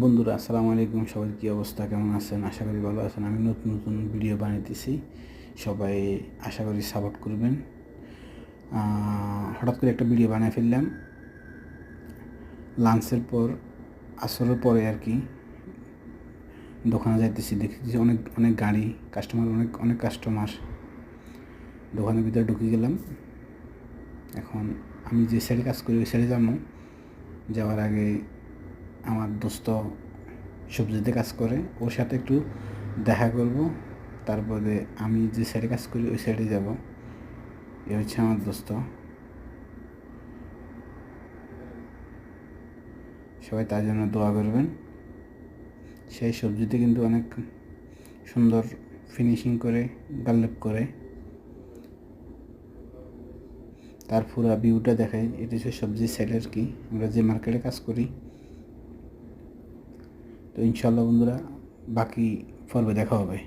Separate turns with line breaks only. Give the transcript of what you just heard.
বন্ধুরা আসসালামু আলাইকুম। সবাই কী অবস্থা, কেমন আছেন? আশা করি ভালো আছেন। আমি নতুন নতুন ভিডিও বানাইতেছি, সবাই আশা করি সাপোর্ট করবেন। হঠাৎ করে একটা ভিডিও বানিয়ে ফেললাম লাঞ্চের পর, আসরের পরে আর কি। দোকানে যাইতেছি, দেখতেছি অনেক অনেক গাড়ি, কাস্টমার, অনেক অনেক কাস্টমার। দোকানের ভিতরে ঢুকে গেলাম। এখন আমি যে সাইডে কাজ করি ওই সাইডে যাওয়ার আগে আমার দোস্ত সবজিতে কাজ করে, ওর সাথে একটু দেখা করব, তারপরে আমি যে সাইডে কাজ করি ওই সাইডে যাব। এ হচ্ছে আমার দোস্ত। সবাই তার জন্য দোয়া করবেন। সেই সবজিতে কিন্তু অনেক সুন্দর ফিনিশিং করে, গাল্লেপ করে, তার পুরো ভিউটা দেখাই। এটা হচ্ছে সবজির সাইড আর কি, আমরা যে মার্কেটে কাজ করি। তো ইনশাল্লাহ বন্ধুরা, বাকি পর্বে দেখা হবে।